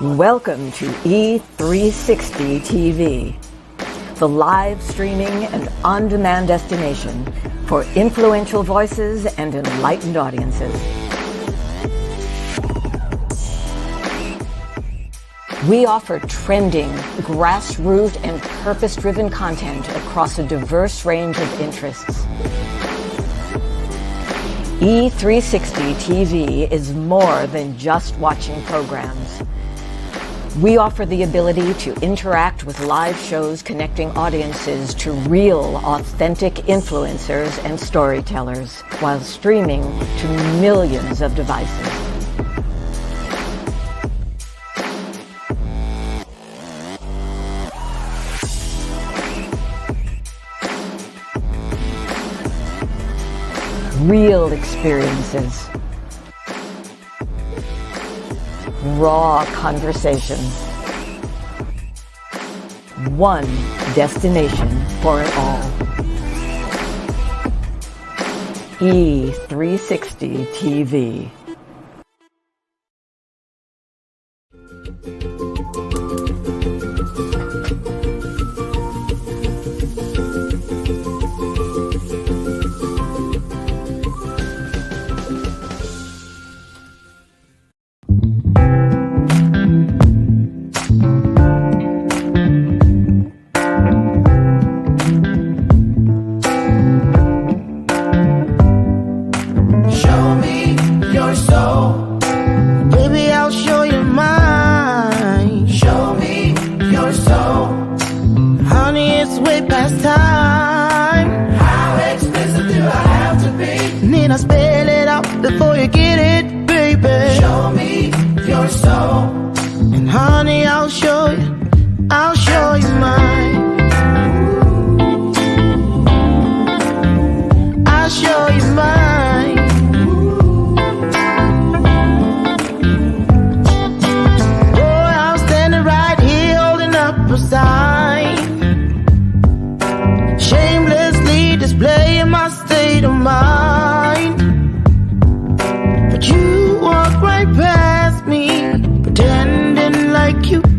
Welcome to E360 TV, the live streaming and on-demand destination for influential voices and enlightened audiences. We offer trending, grassroots, and purpose-driven content across a diverse range of interests. E360 TV is more than just watching programs. We offer the ability to interact with live shows connecting audiences to real, authentic influencers and storytellers while streaming to millions of devices. Real experiences. Raw conversations. One destination for it all. E360 TV.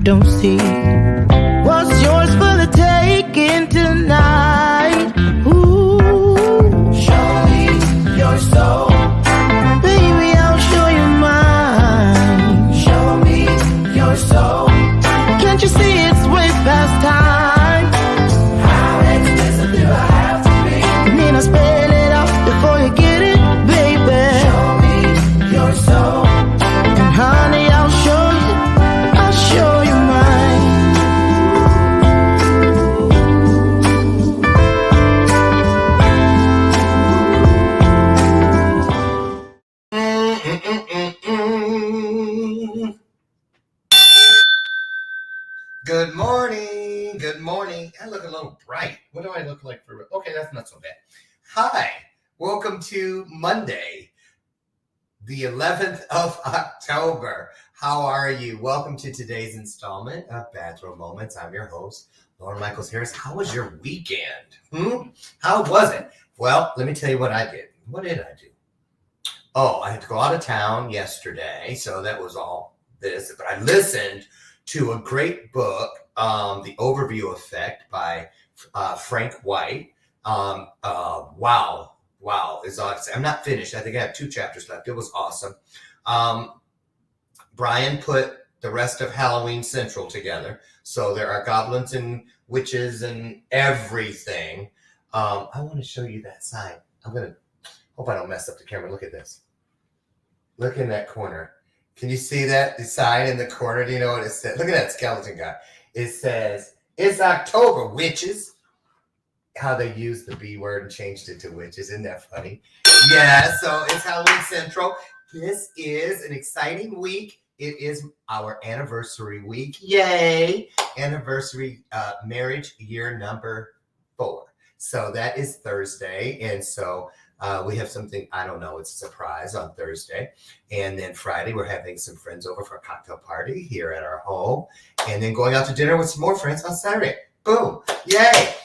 Don't see what's yours for the taking tonight. Ooh, show me your soul, baby. I'll show you mine. Show me your soul. Can't you see it's way past time? How expensive do I have to be? And then I spell it out before you get it, baby. Show me your soul, and honey, I'll show you. I'll show you. Good morning. Good morning. I look a little bright. What do I look like for? Okay, that's not so bad. Hi. Welcome to Monday, the 11th of October. How are you? Welcome to today's installment of Bathrobe Moments. I'm your host, Lauren Michaels Harris. How was your weekend? How was it? Well, let me tell you what I did. What did I do? Oh, I had to go out of town yesterday, so that was all this. But I listened to a great book, The Overview Effect by Frank White. Wow. It's awesome. I'm not finished. I think I have 2 chapters left. It was awesome. Brian put the rest of Halloween Central together. So there are goblins and witches and everything. I want to show you that side. Hope I don't mess up the camera. Look at this. Look in that corner. Can you see that? The sign in the corner? Do you know what it says? Look at that skeleton guy. It says, "It's October, witches." How they used the B word and changed it to witches. Isn't that funny? Yeah, so it's Halloween Central. This is an exciting week. It is our anniversary week. Yay! Anniversary marriage year number 4. So that is Thursday. And so we have something, I don't know, it's a surprise on Thursday. And then Friday, we're having some friends over for a cocktail party here at our home. And then going out to dinner with some more friends on Saturday. Boom. Yay.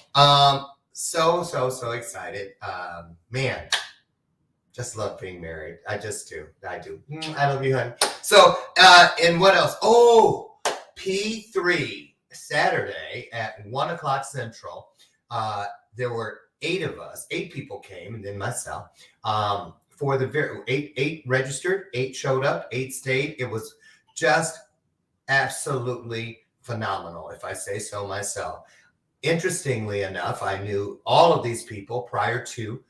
So excited. Man, just love being married. I just do. I do. I love you, honey. So, and what else? Oh, P3 Saturday at 1 o'clock Central. There were 8 of us, 8 people came, and then myself. For the eight registered, 8 showed up, 8 stayed. It was just absolutely phenomenal, if I say so myself. Interestingly enough, I knew all of these people prior to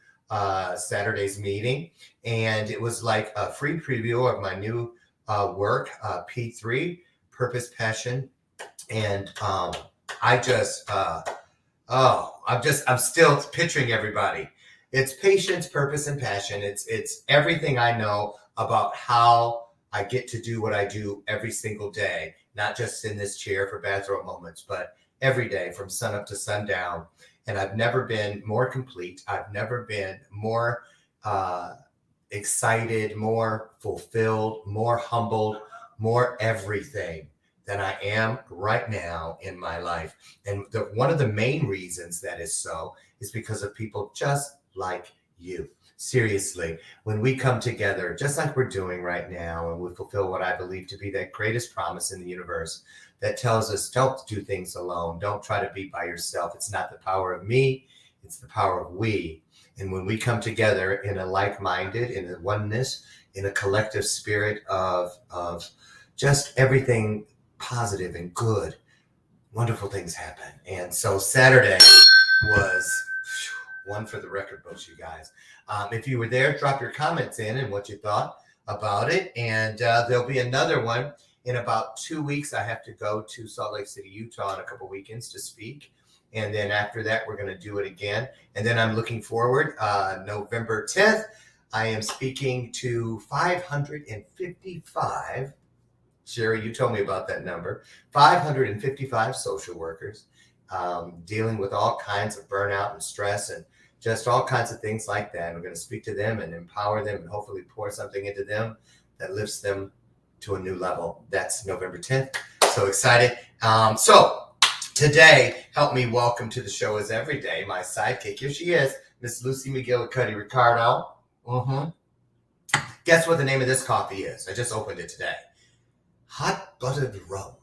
Saturday's meeting, and it was like a free preview of my new work, P3, Purpose, Passion, and I'm still picturing everybody. It's patience, purpose, and passion. It's everything I know about how I get to do what I do every single day, not just in this chair for Bathrobe Moments, but every day from sun up to sundown. And I've never been more complete. I've never been more excited, more fulfilled, more humbled, more everything than I am right now in my life. And one of the main reasons that is so is because of people just like you. Seriously, when we come together, just like we're doing right now, and we fulfill what I believe to be that greatest promise in the universe that tells us don't do things alone. Don't try to be by yourself. It's not the power of me. It's the power of we. And when we come together in a like-minded, in a oneness, in a collective spirit of just everything positive and good, wonderful things happen. And so Saturday was one for the record books, you guys. If you were there, drop your comments in and what you thought about it. And there'll be another one in about 2 weeks. I have to go to Salt Lake City, Utah in a couple weekends to speak. And then after that, we're going to do it again. And then I'm looking forward, November 10th, I am speaking to 555. Sherry, you told me about that number. 555 social workers dealing with all kinds of burnout and stress and just all kinds of things like that. We're going to speak to them and empower them and hopefully pour something into them that lifts them to a new level. That's November 10th. So excited. So today, help me welcome to the show as every day, my sidekick. Here she is, Miss Lucy McGillicuddy Ricardo. Guess what the name of this coffee is? I just opened it today. Hot buttered rum.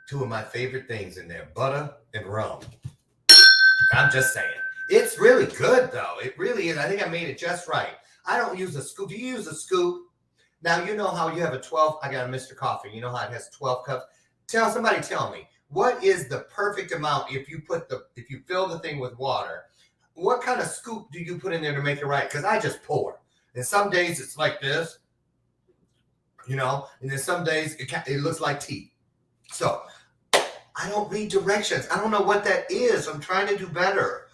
2 of my favorite things in there, butter and rum. I'm just saying. It's really good, though. It really is. I think I made it just right. I don't use a scoop. Do you use a scoop? Now, you know how you have a 12. I got a Mr. Coffee. You know how it has 12 cups? Somebody tell me, what is the perfect amount if you fill the thing with water? What kind of scoop do you put in there to make it right? Because I just pour. And some days it's like this, and then some days it looks like tea. So I don't read directions. I don't know what that is. I'm trying to do better.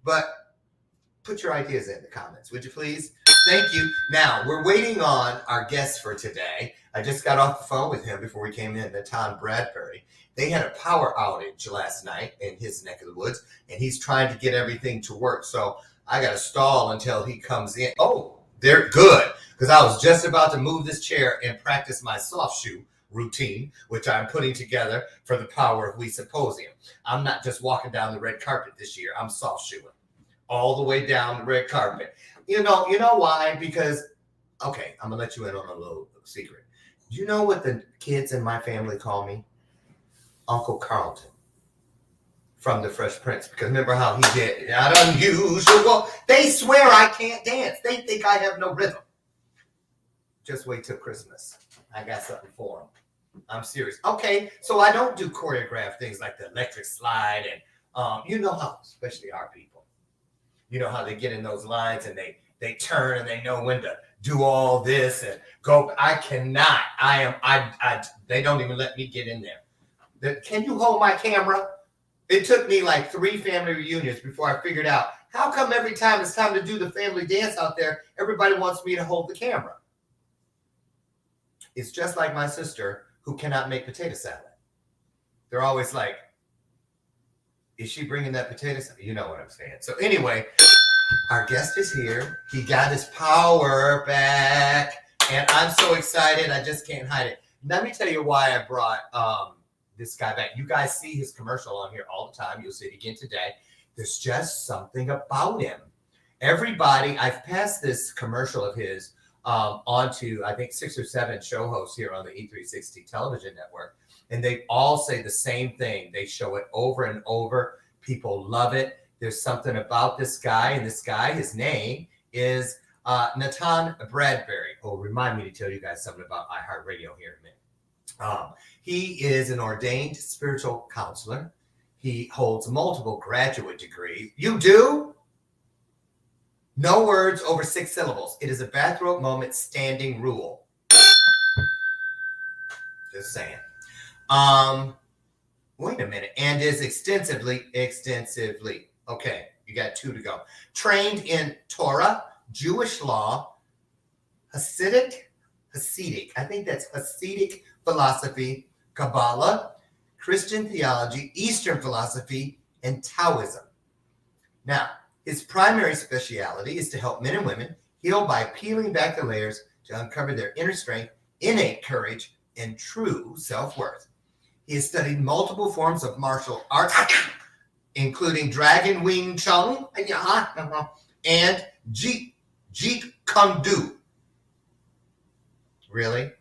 But put your ideas in the comments, would you please? Thank you. Now, we're waiting on our guest for today. I just got off the phone with him before we came in, NATAN Bradbury. They had a power outage last night in his neck of the woods, and he's trying to get everything to work. So I got to stall until he comes in. Oh, they're good, because I was just about to move this chair and practice my soft shoe routine, which I'm putting together for the Power of We Symposium. I'm not just walking down the red carpet this year. I'm soft shoeing all the way down the red carpet. You know why? Because, okay, I'm going to let you in on a little secret. Do you know what the kids in my family call me? Uncle Carlton from The Fresh Prince. Because remember how he did not unusual. They swear I can't dance. They think I have no rhythm. Just wait till Christmas. I got something for them. I'm serious. Okay, so I don't do choreographed things like the electric slide and you know how, especially our people, you know how they get in those lines and they turn and they know when to do all this and go. I cannot. They don't even let me get in there. Can you hold my camera? It took me like 3 family reunions before I figured out how come every time it's time to do the family dance out there, everybody wants me to hold the camera. It's just like my sister who cannot make potato salad. They're always like, is she bringing that potato salad? You know what I'm saying. So anyway, our guest is here. He got his power back. And I'm so excited. I just can't hide it. Let me tell you why I brought this guy back. You guys see his commercial on here all the time. You'll see it again today. There's just something about him. Everybody, I've passed this commercial of his onto, I think, 6 or 7 show hosts here on the E360 television network. And they all say the same thing. They show it over and over. People love it. There's something about this guy. And this guy, his name is NATAN Bradbury. Oh, remind me to tell you guys something about iHeartRadio here in a minute. He is an ordained spiritual counselor. He holds multiple graduate degrees. You do? No words over 6 syllables. It is a Bathrobe Moments standing rule. Just saying. Wait a minute. And is extensively. Okay, you got 2 to go. Trained in Torah, Jewish law, Hasidic, I think that's Hasidic philosophy, Kabbalah, Christian theology, Eastern philosophy, and Taoism. Now, his primary specialty is to help men and women heal by peeling back the layers to uncover their inner strength, innate courage, and true self-worth. He has studied multiple forms of martial arts, including Dragon Wing Chun and Jeet Kune Do. Really?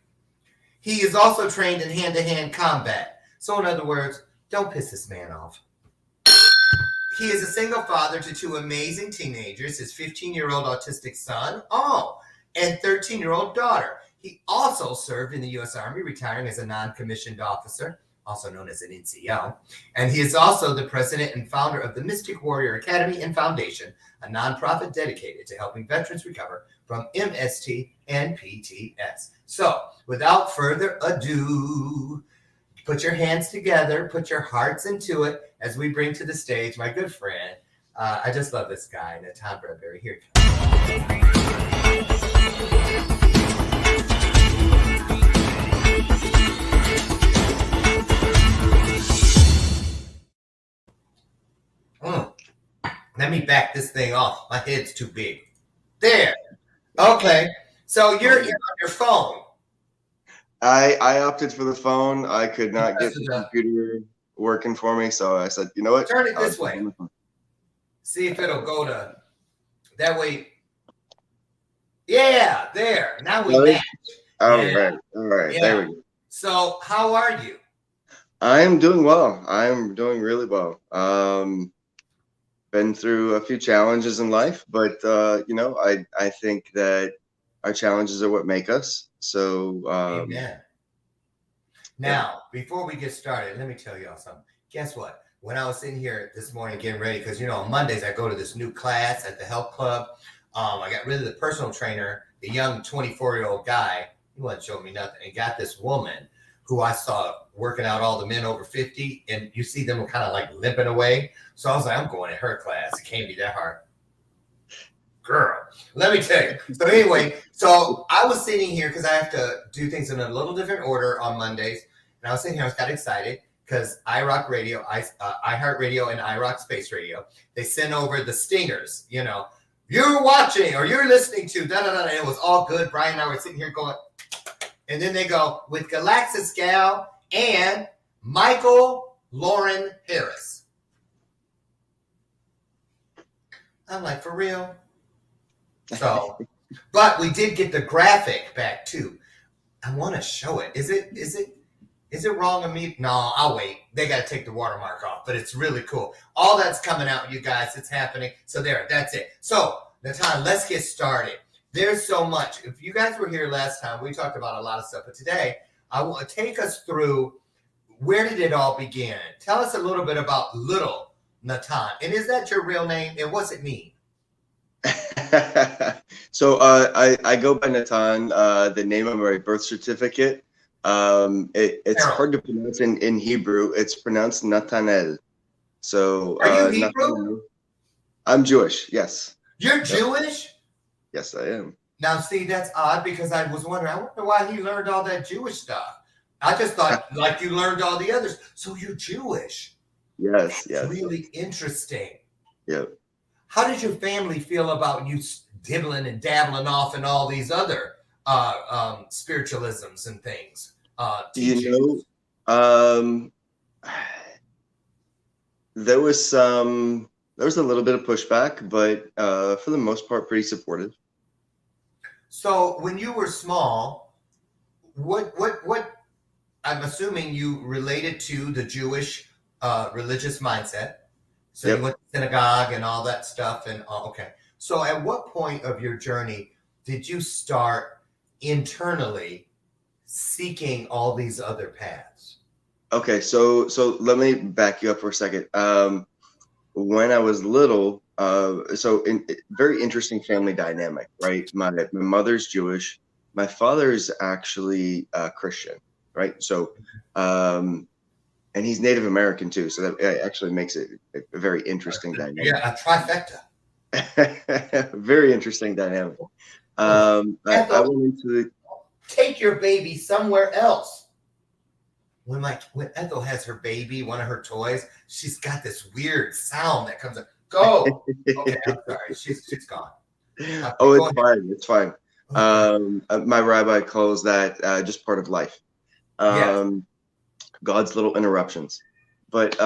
He is also trained in hand-to-hand combat. So in other words, don't piss this man off. He is a single father to 2 amazing teenagers, his 15-year-old autistic son, and 13-year-old daughter. He also served in the U.S. Army, retiring as a non-commissioned officer, also known as an NCO. And he is also the president and founder of the Mystic Warrior Academy and Foundation, a nonprofit dedicated to helping veterans recover from MST and PTS. So, without further ado, put your hands together, put your hearts into it as we bring to the stage my good friend. I just love this guy, NATAN Bradbury. Here he comes. Let me back this thing off. My head's too big. There. Okay. So you're here on your phone. I opted for the phone. I could not get the computer working for me, so I said, you know what? Turn it this way. See if it'll go to that way. Yeah, there. Now we match. All right. Yeah. There we go. So how are you? I'm doing well. I'm doing really well. Been through a few challenges in life, but I think that our challenges are what make us. So amen. Now, before we get started, let me tell y'all something. Guess what? When I was sitting here this morning getting ready, because on Mondays I go to this new class at the health club. I got rid of the personal trainer, the young 24-year-old guy. He wasn't showing me nothing, and got this woman who I saw working out all the men over 50, and you see them kind of like limping away. So I was like, I'm going to her class. It can't be that hard. Girl, let me tell you. So anyway, so I was sitting here because I have to do things in a little different order on Mondays. And I was sitting here, I was kind of excited because iRock Radio, iHeartRadio, and iRock Space Radio, they sent over the stingers, you're watching or you're listening to, da-da-da. And it was all good. Brian and I were sitting here going, and then they go, with Galaxis Gal and Michael Lauren Harris. I'm like, for real? So, but we did get the graphic back too. I want to show it. Is it wrong of me? No, I'll wait. They got to take the watermark off, but it's really cool. All that's coming out, you guys. It's happening. So there, that's it. So, NATAN, let's get started. There's so much. If you guys were here last time, we talked about a lot of stuff, but today I want to take us through, where did it all begin? Tell us a little bit about little NATAN. And is that your real name? And what's it mean? So I go by NATAN, the name of my birth certificate. It's hard to pronounce in Hebrew. It's pronounced Nathanael. So are you Hebrew? I'm Jewish, yes. You're Jewish? Yes, I am. Now, see, that's odd because I was wondering, I wonder why he learned all that Jewish stuff. I just thought like you learned all the others. So you're Jewish. Yes, that's really interesting. Yep. How did your family feel about you dibbling and dabbling off in all these other spiritualisms and things? Teachings? There was a little bit of pushback, but for the most part, pretty supportive. So when you were small, what I'm assuming you related to the Jewish religious mindset. So Yep. you went to synagogue and all that stuff. And okay. So at what point of your journey did you start internally seeking all these other paths? Okay, so let me back you up for a second. When I was little, very interesting family dynamic, right? My mother's Jewish, my father's actually Christian, right? So, and he's Native American too, so that actually makes it a very interesting dynamic. Yeah, a trifecta. Very interesting dynamic. I went into the. Take your baby somewhere else. When Ethel has her baby, one of her toys, she's got this weird sound that comes up. Go. Okay, I'm sorry. She's gone. Okay, Oh, it's ahead. fine. It's fine. Okay. My rabbi calls that just part of life. Yes. God's little interruptions. But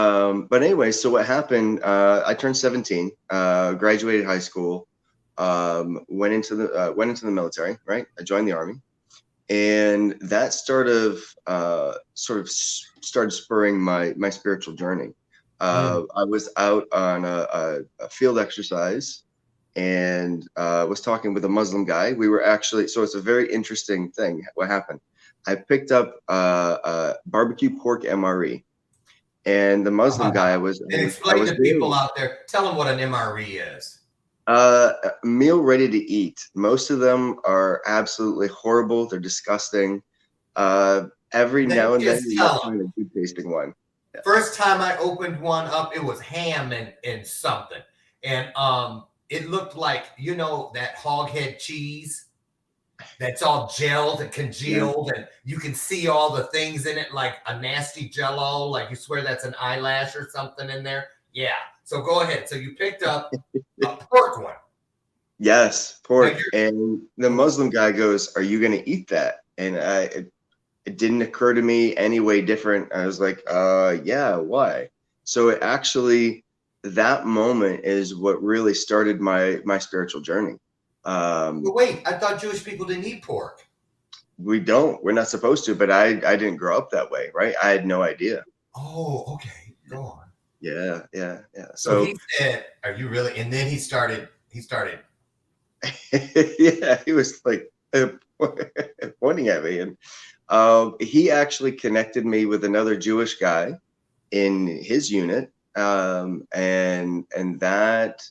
anyway, so what happened? I turned 17, graduated high school, went into the military. Right, I joined the Army, and that started spurring my spiritual journey. I was out on a field exercise and was talking with a Muslim guy. We were actually, so it's a very interesting thing. What happened? I picked up barbecue pork MRE, and the Muslim guy was. And explain to people out there. Tell them what an MRE is. Meal ready to eat. Most of them are absolutely horrible. They're disgusting. Every now and then you find a good tasting one. Yeah. First time I opened one up, it was ham and something, and it looked like, you know, that hog head cheese that's all gelled and congealed, and you can see all the things in it, like a nasty Jello, like you swear that's an eyelash or something in there. Yeah. So go ahead. So you picked up a pork one. Yes, pork. And the Muslim guy goes, "Are you going to eat that?" And it didn't occur to me any way different. I was like, yeah, why? So it actually, that moment is what really started my spiritual journey. But wait, I thought Jewish people didn't eat pork. We don't. We're not supposed to, but I didn't grow up that way, right? I had no idea. Oh, okay. Go on. Yeah. So he said, "Are you really?" And then he started. Yeah, he was like pointing at me, and he actually connected me with another Jewish guy in his unit, and that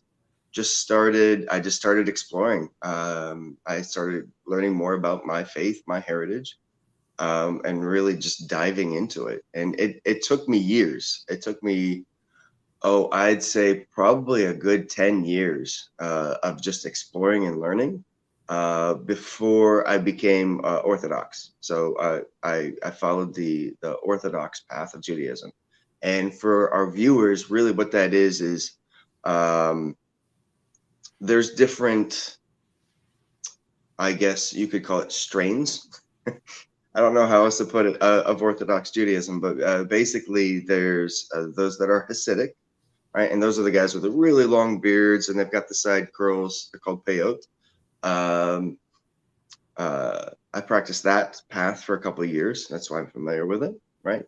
just started. I just started exploring. I started learning more about my faith, my heritage, and really just diving into it. And it took me years. It took me, I'd say probably a good 10 years of just exploring and learning before I became Orthodox. So I followed the Orthodox path of Judaism. And for our viewers, really what that is there's different, I guess you could call it strains. I don't know how else to put it, of Orthodox Judaism, but basically there's those that are Hasidic, right? And those are the guys with the really long beards, and they've got the side curls. They're called peyot. I practiced that path for a couple of years. That's why I'm familiar with it, right?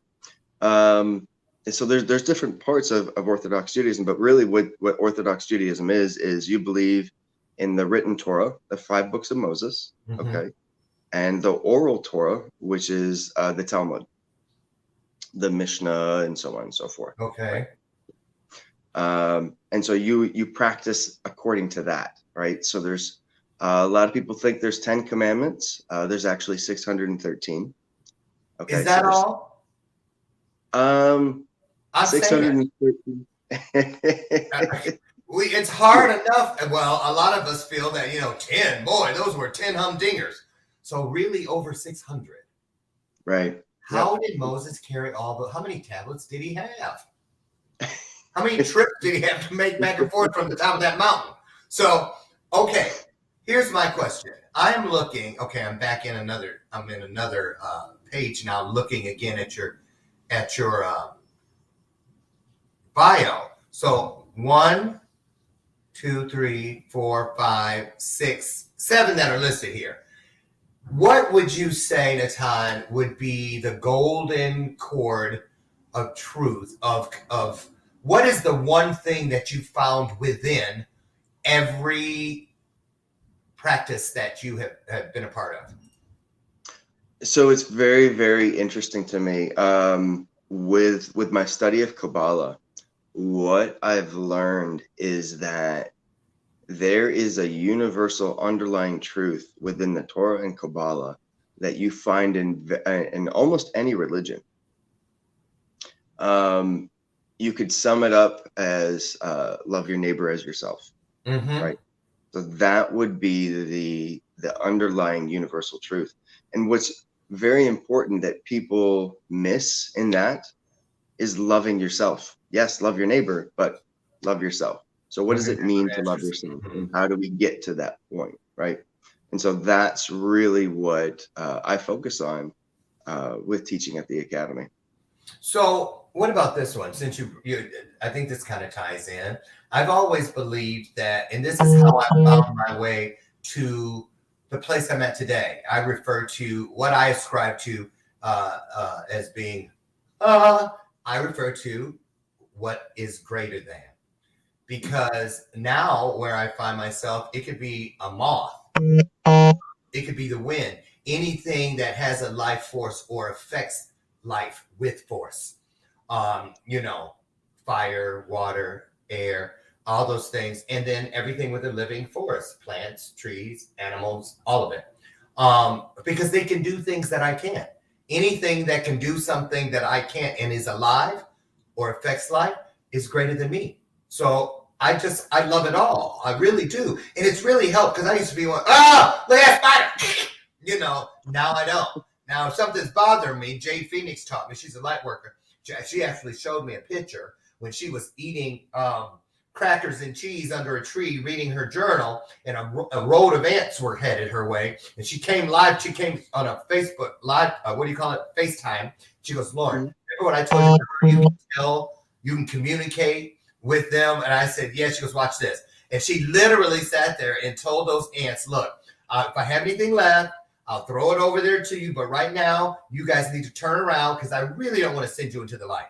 And so there's different parts of Orthodox Judaism, but really what Orthodox Judaism is you believe in the written Torah, the 5 books of Moses, okay, and the oral Torah, which is the Talmud, the Mishnah, and so on and so forth. Okay. Right? And so you practice according to that, right? So there's a lot of people think there's 10 commandments. There's actually 613. Okay. Is that all? 613. It's hard enough. Well, a lot of us feel that, 10, boy, those were 10 humdingers. So really over 600. Right. How did Moses carry how many tablets did he have? How many trips did he have to make back and forth from the top of that mountain? So, okay, here's my question. I'm back in another page now, looking again at your bio. So 1, 2, 3, 4, 5, 6 7 that are listed here. What would you say, NATAN, would be the golden cord of truth of what is the one thing that you found within every practice that you have been a part of? So it's very, very interesting to me. With my study of Kabbalah, what I've learned is that there is a universal underlying truth within the Torah and Kabbalah that you find in almost any religion. You could sum it up as love your neighbor as yourself, right? So that would be the underlying universal truth. And what's very important that people miss in that is loving yourself. Yes, love your neighbor, but love yourself. So what does it mean to love yourself? And how do we get to that point, right? And so that's really what I focus on with teaching at the academy. So what about this one? Since you I think this kind of ties in. I've always believed that, and this is how I found my way to the place I'm at today. I refer to what I ascribe to as being, I refer to what is greater than. Because now where I find myself, it could be a moth, it could be the wind, anything that has a life force or affects life with force. Fire, water, air, all those things. And then everything with a living force, plants, trees, animals, all of it. Because they can do things that I can't. Anything that can do something that I can't and is alive or affects life is greater than me. So I love it all. I really do. And it's really helped because I used to be one, look at that spider. Now I don't. Now, if something's bothering me, Jade Phoenix taught me, she's a light worker. She actually showed me a picture when she was eating crackers and cheese under a tree, reading her journal, and a road of ants were headed her way. And she came live. She came on a Facebook live, FaceTime. She goes, Lauren, remember what I told you? You can tell, you can communicate with them. And I said, yeah. She goes, watch this. And she literally sat there and told those ants, look, if I have anything left, I'll throw it over there to you. But right now, you guys need to turn around because I really don't want to send you into the light.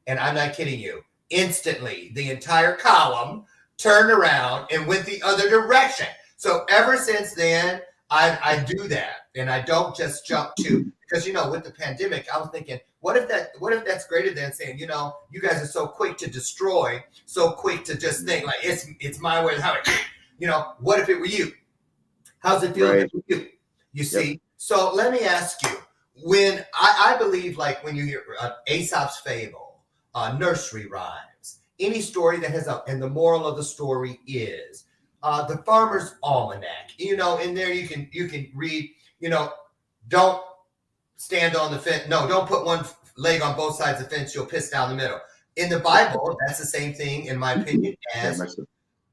And I'm not kidding you. Instantly, the entire column turned around and went the other direction. So ever since then, I do that. And I don't just jump to, because, with the pandemic, I was thinking, what if that's greater than saying, you guys are so quick to destroy, so quick to just think like it's my way, how what if it were you? How's it feel if it were you? You see? So let me ask you, when I believe, like when you hear Aesop's fable, nursery rhymes, any story that has and the moral of the story is the Farmer's Almanac. In there you can read, don't stand on the fence. No, don't put one leg on both sides of the fence. You'll piss down the middle. In the Bible, that's the same thing, in my opinion, as,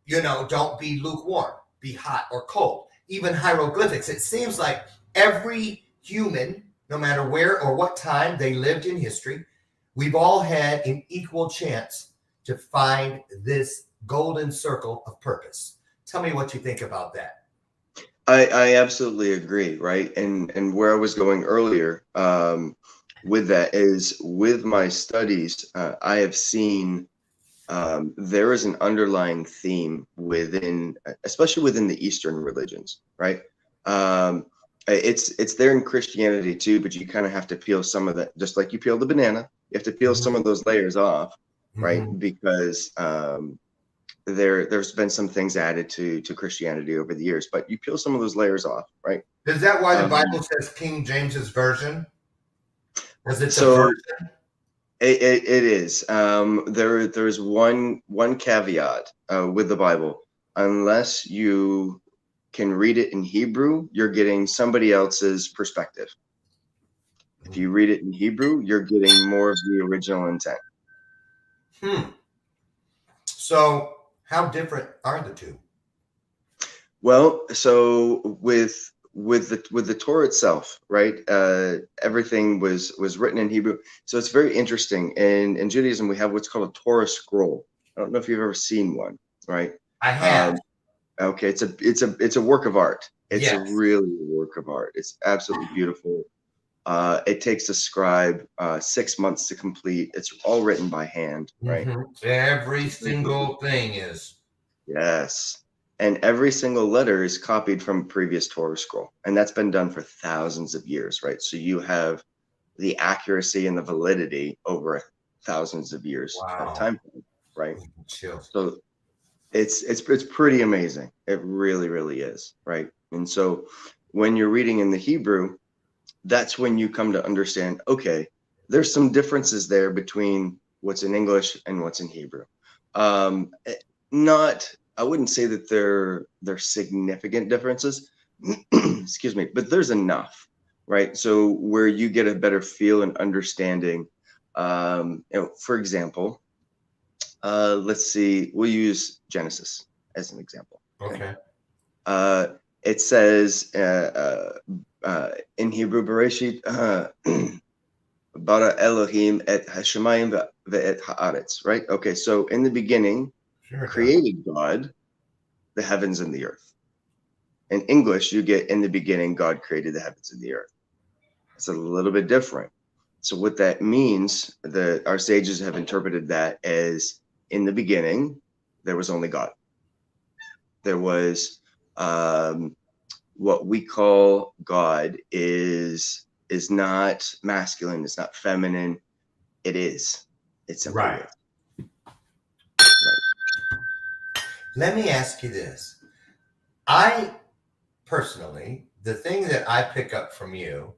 don't be lukewarm, be hot or cold. Even hieroglyphics, it seems like every human, no matter where or what time they lived in history, we've all had an equal chance to find this golden circle of purpose. Tell me what you think about that. I absolutely agree, right? And where I was going earlier with that is with my studies, I have seen there is an underlying theme within, especially within the Eastern religions, right? It's there in Christianity too, but you kind of have to peel some of that, just like you peel the banana, you have to peel some of those layers off, right? Because there's been some things added to Christianity over the years, but you peel some of those layers off, right? Is that why the Bible says King James's version? Was it the version? It is. There's one caveat with the Bible. Unless you can read it in Hebrew, you're getting somebody else's perspective. If you read it in Hebrew, you're getting more of the original intent. So how different are the two? Well, so with the Torah itself, right? Everything was written in Hebrew. So it's very interesting. In Judaism, we have what's called a Torah scroll. I don't know if you've ever seen one, right? I have. Okay, it's a work of art. It's Yes. a really work of art. It's absolutely beautiful. It takes a scribe 6 months to complete. It's all written by hand, right? Every single thing is. Yes. And every single letter is copied from a previous Torah scroll. And that's been done for thousands of years, right? So you have the accuracy and the validity over thousands of years of Wow. time, right? Chill. So it's pretty amazing. It really, really is, right? And so when you're reading in the Hebrew, that's when you come to understand, okay, there's some differences there between what's in English and what's in Hebrew. I wouldn't say that they're significant differences, excuse me, but there's enough, right? So where you get a better feel and understanding, for example, let's see, we'll use Genesis as an example. Okay. It says in Hebrew, Bereshit, bara Elohim et hashemayim ve'et haaretz, right? Okay, so in the beginning, created God the heavens and the earth. In English, you get in the beginning, God created the heavens and the earth. It's a little bit different. So what that means, our sages have interpreted that as in the beginning, there was only God. There was what we call God is not masculine, it's not feminine. It is. It's simply right. Is. Right. Let me ask you this. I personally, the thing that I pick up from you,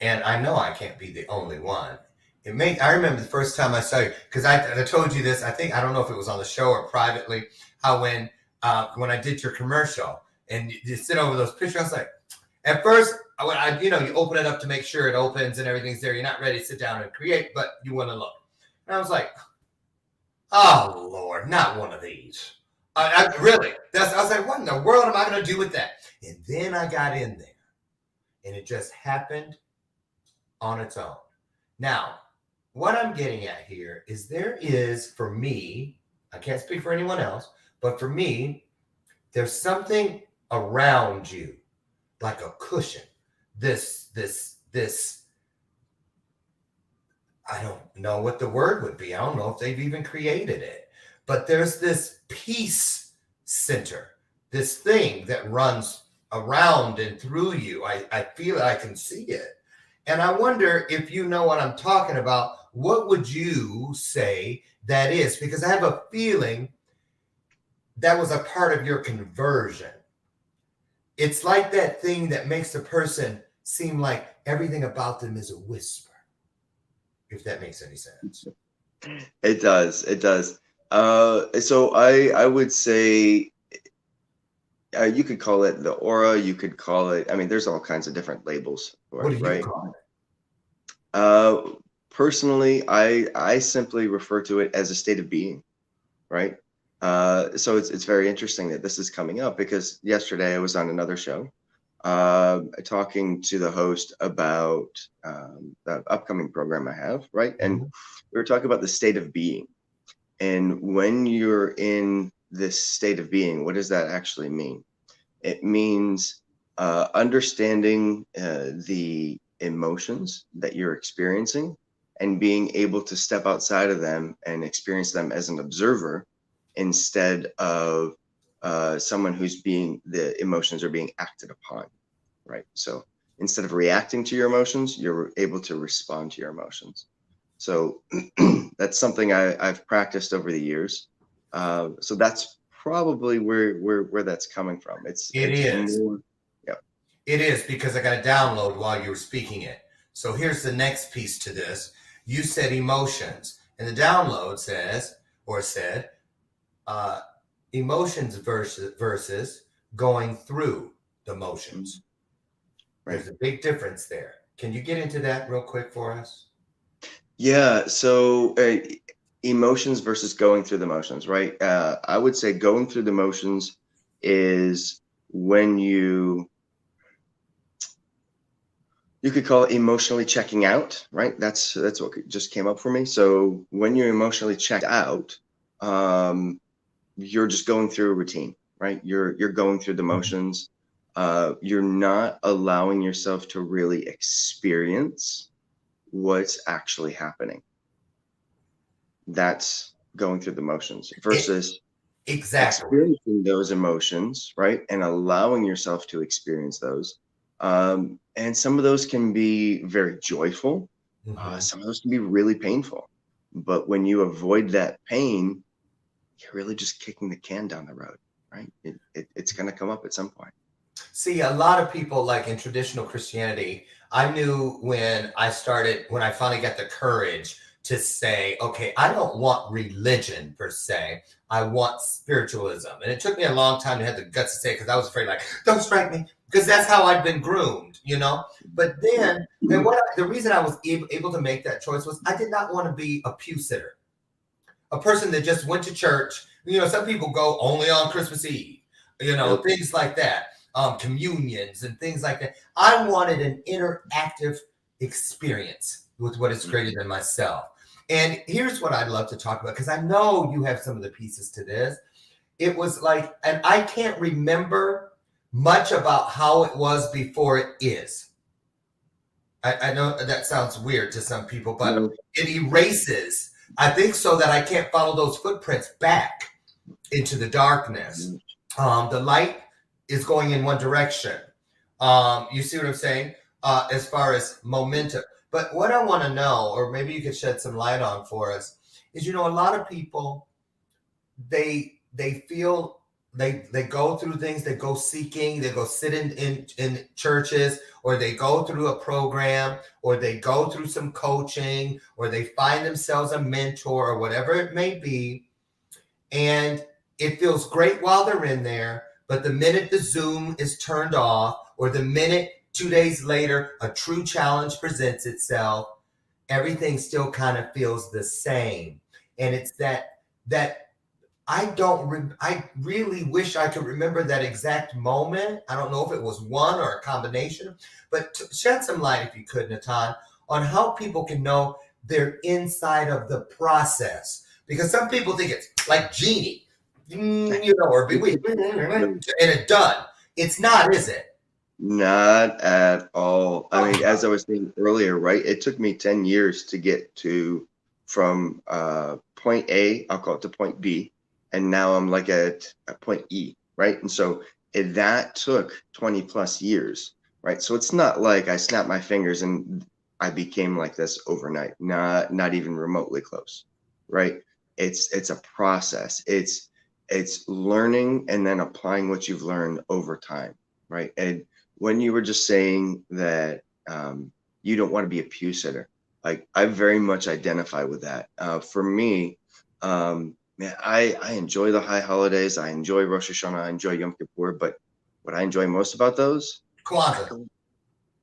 and I know I can't be the only one. I remember the first time I saw you, because I told you this, I don't know if it was on the show or privately, how when I did your commercial and you sit over those pictures, I was like, at first, you open it up to make sure it opens and everything's there. You're not ready to sit down and create, but you want to look. And I was like, oh, Lord, not one of these. Really, I was like, what in the world am I going to do with that? And then I got in there, and it just happened on its own. Now, what I'm getting at here is there is, for me, I can't speak for anyone else, but for me, there's something around you, like a cushion. This, I don't know what the word would be. I don't know if they've even created it, but there's this peace center, this thing that runs around and through you. I feel it, I can see it. And I wonder if you know what I'm talking about. What would you say that is? Because I have a feeling that was a part of your conversion. It's like that thing that makes a person seem like everything about them is a whisper, if that makes any sense. It does. It does. So I would say you could call it the aura. You could call it, there's all kinds of different labels for What it, do you right? call it? Personally, I simply refer to it as a state of being, right? So it's very interesting that this is coming up, because yesterday I was on another show talking to the host about the upcoming program I have, right? And we were talking about the state of being. And when you're in this state of being, what does that actually mean? It means understanding the emotions that you're experiencing and being able to step outside of them and experience them as an observer, instead of someone the emotions are being acted upon, right? So instead of reacting to your emotions, you're able to respond to your emotions. So that's something I've practiced over the years. So that's probably where that's coming from. It is. More, yeah. It is, because I got a download while you were speaking it. So here's the next piece to this. You said emotions, and the download said emotions versus going through the motions. Right. There's a big difference there. Can you get into that real quick for us? Yeah. So emotions versus going through the motions, right? I would say going through the motions is when you could call it emotionally checking out, right? That's what just came up for me. So when you're emotionally checked out, you're just going through a routine, right? You're going through the motions. You're not allowing yourself to really experience what's actually happening. That's going through the motions versus Exactly. experiencing those emotions, right? And allowing yourself to experience those. And some of those can be very joyful. Some of those can be really painful. But when you avoid that pain, you're really just kicking the can down the road, right? It's going to come up at some point. See, a lot of people, like in traditional Christianity, I knew when I finally got the courage to say, okay, I don't want religion per se. I want spiritualism. And it took me a long time to have the guts to say it because I was afraid, like, don't strike me, because that's how I'd been groomed, you know? But then, the reason I was able to make that choice was I did not want to be a pew sitter, a person that just went to church. You know, some people go only on Christmas Eve, you know, things like that. Communions and things like that. I wanted an interactive experience with what is greater than myself. And here's what I'd love to talk about, because I know you have some of the pieces to this. It was like, and I can't remember much about how it was before it is. I know that sounds weird to some people, but it erases, I think, so that I can't follow those footprints back into the darkness. The light is going in one direction. You see what I'm saying? As far as momentum. But what I want to know, or maybe you could shed some light on for us, is, you know, a lot of people, they feel they go through things, they go seeking, they go sit in churches, or they go through a program, or they go through some coaching, or they find themselves a mentor, or whatever it may be. And it feels great while they're in there. But the minute the Zoom is turned off, or the minute 2 days later a true challenge presents itself, everything still kind of feels the same. And it's that I really wish I could remember that exact moment. I don't know if it was one or a combination, but shed some light, if you could, NATAN, on how people can know they're inside of the process. Because some people think it's like Genie. You know, or and it's done. It's not, is it? Not at all. I mean, as I was saying earlier, right? It took me 10 years to get from point A, I'll call it, to point B, and now I'm like at point E, right? And so that took 20 plus years, right? So it's not like I snapped my fingers and I became like this overnight. Not even remotely close, right? It's a process. It's learning and then applying what you've learned over time, right? And when you were just saying that you don't want to be a pew sitter, like, I very much identify with that. For me, man, I enjoy the high holidays. I enjoy Rosh Hashanah. I enjoy Yom Kippur. But what I enjoy most about those, Kwanzaa.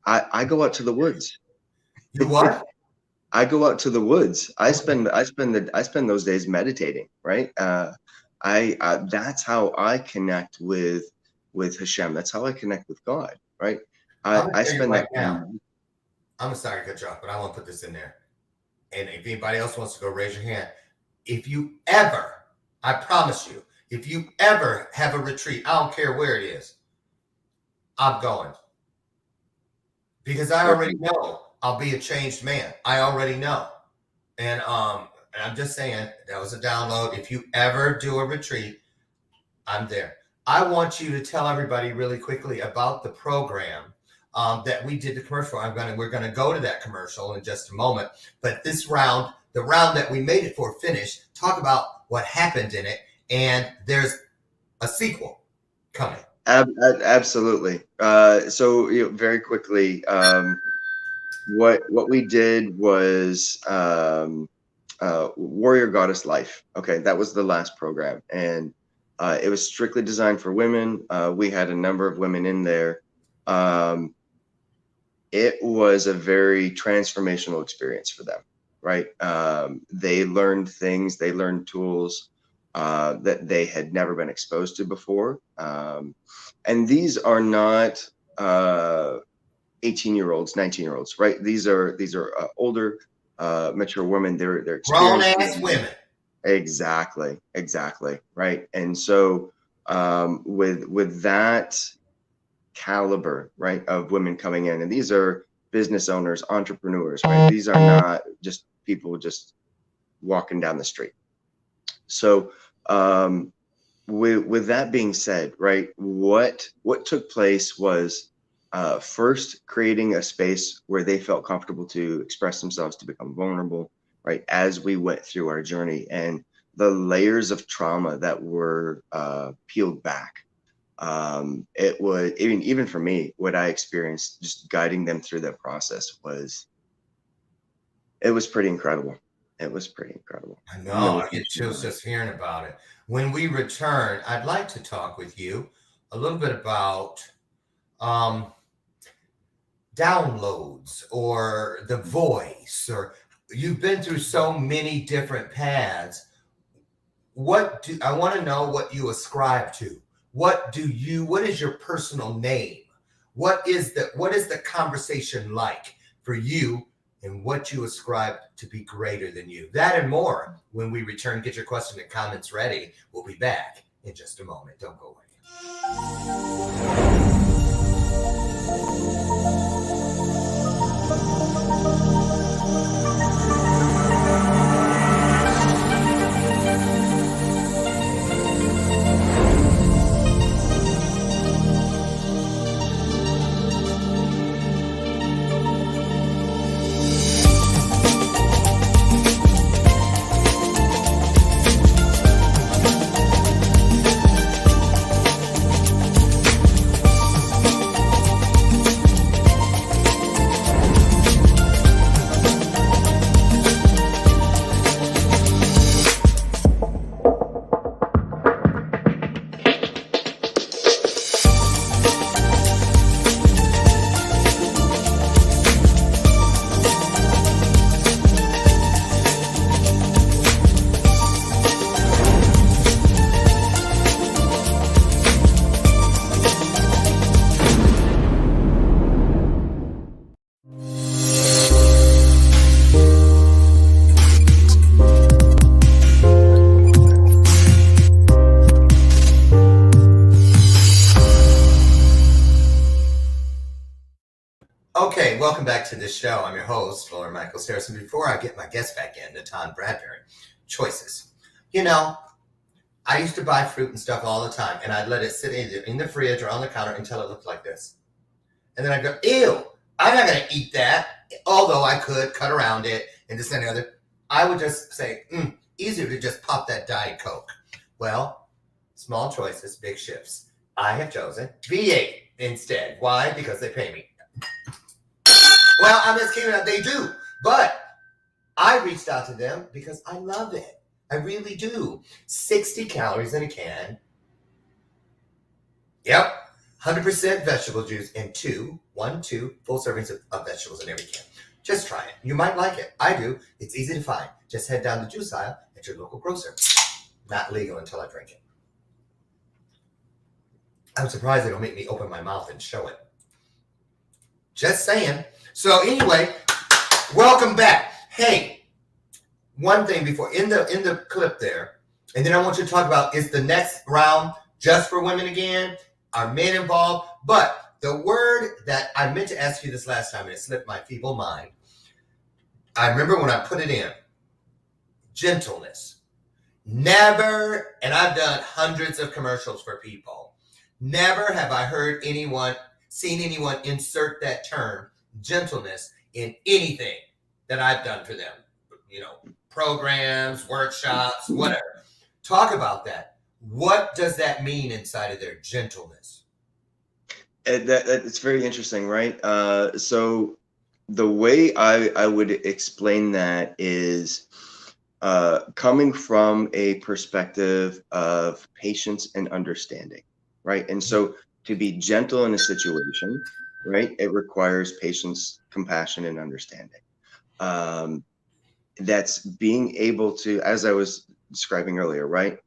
I go out to the woods. You what? I go out to the woods. I spend those days meditating, right? That's how I connect with Hashem. That's how I connect with God, right? I spend that time. I'm sorry to cut you off, but I want to put this in there. And if anybody else wants to go, raise your hand. If you ever, I promise you, if you ever have a retreat, I don't care where it is, I'm going. Because I already know I'll be a changed man. I already know. And I'm just saying, that was a download. If you ever do a retreat, I'm there. I want you to tell everybody really quickly about the program that we did the commercial. We're gonna go to that commercial in just a moment. But this round, the round that we made it for, finished, talk about what happened in it, and there's a sequel coming. Absolutely. So very quickly, what we did was Warrior Goddess Life. Okay, that was the last program, and it was strictly designed for women. We had a number of women in there. It was a very transformational experience for them, right? They learned things, they learned tools that they had never been exposed to before. And these are not 18-year-olds, 19-year-olds, right? These are older, mature women. They're grown ass women. Exactly, right. And so with that caliber, right, of women coming in, and these are business owners, entrepreneurs, right? These are not just people just walking down the street. So with that being said, right, what took place was first creating a space where they felt comfortable to express themselves, to become vulnerable, right, as we went through our journey, and the layers of trauma that were peeled back. It was even for me, what I experienced just guiding them through that process was pretty incredible. It was pretty incredible. I know, I get chills just hearing about it. When we return, I'd like to talk with you a little bit about downloads or the voice, or you've been through so many different paths. I want to know what you ascribe to. What is your personal name? What is the conversation like for you, and what you ascribe to be greater than you? That and more when we return. Get your question and comments ready. We'll be back in just a moment. Don't go away. Okay, welcome back to the show. I'm your host, Lauren Michaels Harrison. Before I get my guest back in, NATAN BRADBURY, choices. You know, I used to buy fruit and stuff all the time, and I'd let it sit in the fridge or on the counter until it looked like this. And then I'd go, ew, I'm not going to eat that. Although I could cut around it and this and the other. I would just say, easier to just pop that Diet Coke. Well, small choices, big shifts. I have chosen V8 instead. Why? Because they pay me. Well, I'm just kidding. They do. But I reached out to them because I love it. I really do. 60 calories in a can. Yep. 100% vegetable juice and two full servings of vegetables in every can. Just try it. You might like it. I do. It's easy to find. Just head down the juice aisle at your local grocer. Not legal until I drink it. I'm surprised they don't make me open my mouth and show it. Just saying. So anyway, welcome back. Hey, one thing before in the clip there, and then I want you to talk about, is the next round just for women again? Are men involved? But the word that I meant to ask you this last time, and it slipped my feeble mind. I remember when I put it in, gentleness. Never, and I've done hundreds of commercials for people, never have I seen anyone insert that term, gentleness, in anything that I've done for them. You know, programs, workshops, whatever. Talk about that. What does that mean inside of their gentleness? It's very interesting, right? So the way I would explain that is coming from a perspective of patience and understanding, right? And so to be gentle in a situation, right, it requires patience, compassion, and understanding. That's being able to, as I was describing earlier, right?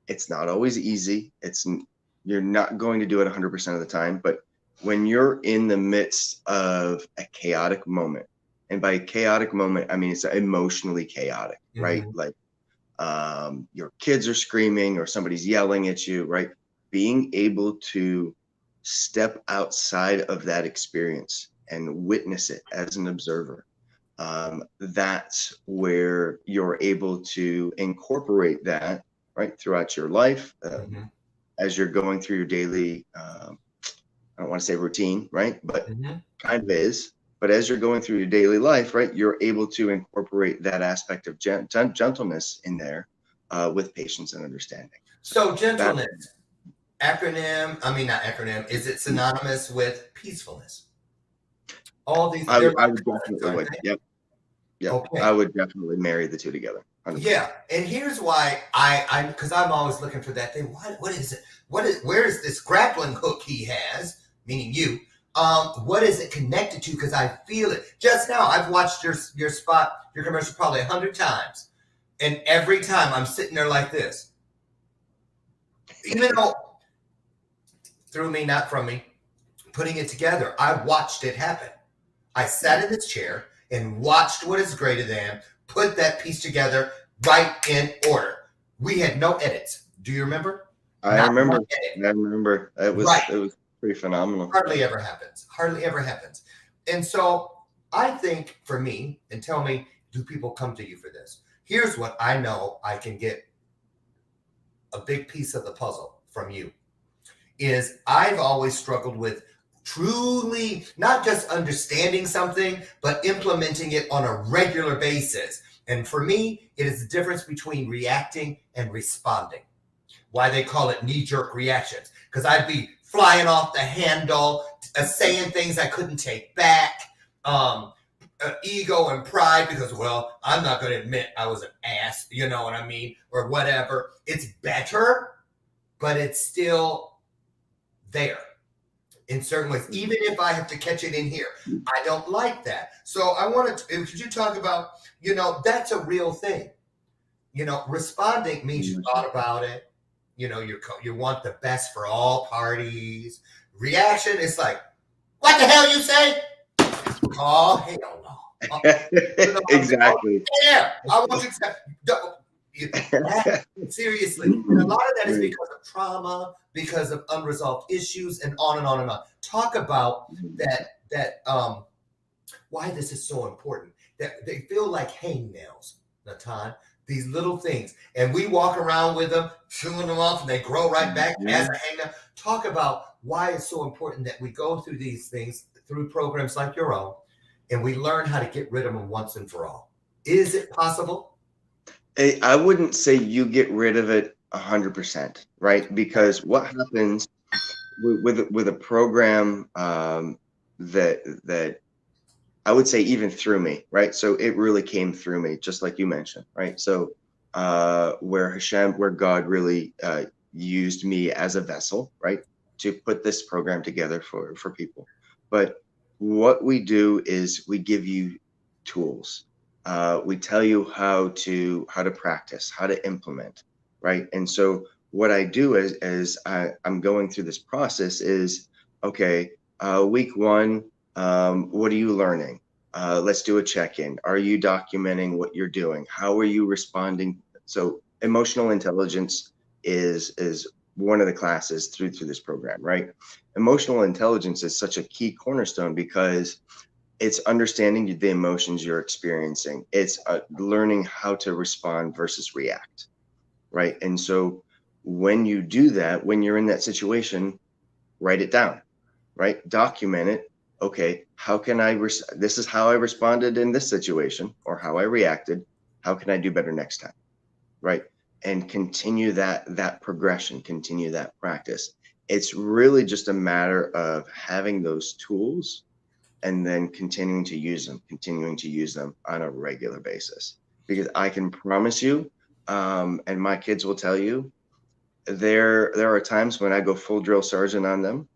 It's not always easy. You're not going to do it 100% of the time, but when you're in the midst of a chaotic moment, and by chaotic moment, I mean, it's emotionally chaotic, right? Like your kids are screaming or somebody's yelling at you, right? being able to step outside of that experience and witness it as an observer. That's where you're able to incorporate that, right, throughout your life, as you're going through your daily, I don't want to say routine, right, but kind of is. But as you're going through your daily life, right, you're able to incorporate that aspect of gentleness in there, with patience and understanding. So gentleness, acronym, I mean, not acronym, is it synonymous with peacefulness? All these, I would definitely would. Yep. Okay. I would definitely marry the two together. 100%. Yeah, and here's why because I'm always looking for that thing. What is it? Where is this grappling hook he has? Meaning you. What is it connected to? Because I feel it. Just now, I've watched your spot, your commercial probably 100 times, and every time I'm sitting there like this. Even though through me, not from me, putting it together, I watched it happen. I sat in this chair and watched what is greater than, put that piece together right in order. We had no edits. Do you remember? I remember. It was pretty phenomenal. Hardly ever happens. Hardly ever happens. And so I think for me, and tell me, do people come to you for this? Here's what I know I can get a big piece of the puzzle from you is I've always struggled with truly not just understanding something, but implementing it on a regular basis. And for me, it is the difference between reacting and responding. Why they call it knee-jerk reactions. Because I'd be flying off the handle, saying things I couldn't take back, ego and pride because, well, I'm not going to admit I was an ass, you know what I mean, or whatever. It's better, but it's still there in certain ways, even if I have to catch it in here. I don't like that. So I wanted to, could you talk about, you know, that's a real thing. You know, responding means you thought about it. You know, you want the best for all parties. Reaction is like, what the hell you say? Oh, hell no. You know, Exactly. Yeah, I want you to seriously. And a lot of that is because of trauma, because of unresolved issues, and on and on and on. Talk about that why this is so important. That they feel like hangnails, NATAN, these little things. And we walk around with them, chewing them off, and they grow right back as a hangnail. Talk about why it's so important that we go through these things through programs like your own, and we learn how to get rid of them once and for all. Is it possible? I wouldn't say you get rid of it 100%, right? Because what happens with a program that I would say even through me, right? So it really came through me, just like you mentioned, right? So where God really used me as a vessel, right, to put this program together for people. But what we do is we give you tools. We tell you how to practice, how to implement, right? And so what I do as I'm going through this process is, okay, week one, what are you learning? Let's do a check-in. Are you documenting what you're doing? How are you responding? So emotional intelligence is one of the classes through this program, right? Emotional intelligence is such a key cornerstone because it's understanding the emotions you're experiencing. It's learning how to respond versus react, right? And so when you do that, when you're in that situation, write it down, right? Document it. Okay, how can this is how I responded in this situation, or how I reacted. How can I do better next time, right? And continue that progression, continue that practice. It's really just a matter of having those tools and then continuing to use them on a regular basis. Because I can promise you, and my kids will tell you, there are times when I go full drill sergeant on them.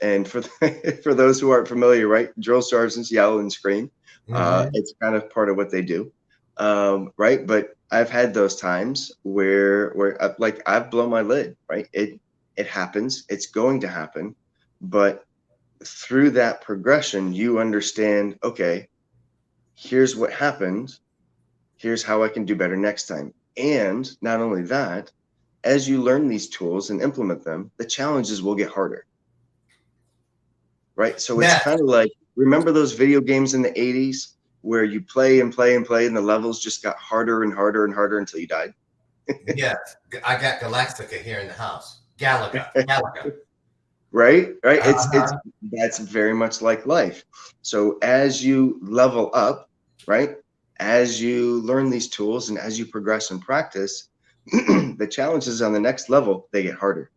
And for those who aren't familiar, right, drill sergeants yell and scream. It's kind of part of what they do, right? But I've had those times where I've blown my lid, right? It happens. It's going to happen, but through that progression, you understand, okay, here's what happened. Here's how I can do better next time. And not only that, as you learn these tools and implement them, the challenges will get harder. Right? So it's kind of like, remember those video games in the 80s where you play and play and play and the levels just got harder and harder and harder until you died? Yes, I got Galactica here in the house. Galaga. Right? It's that's very much like life. So as you level up, right? As you learn these tools and as you progress and practice, the challenges on the next level, they get harder.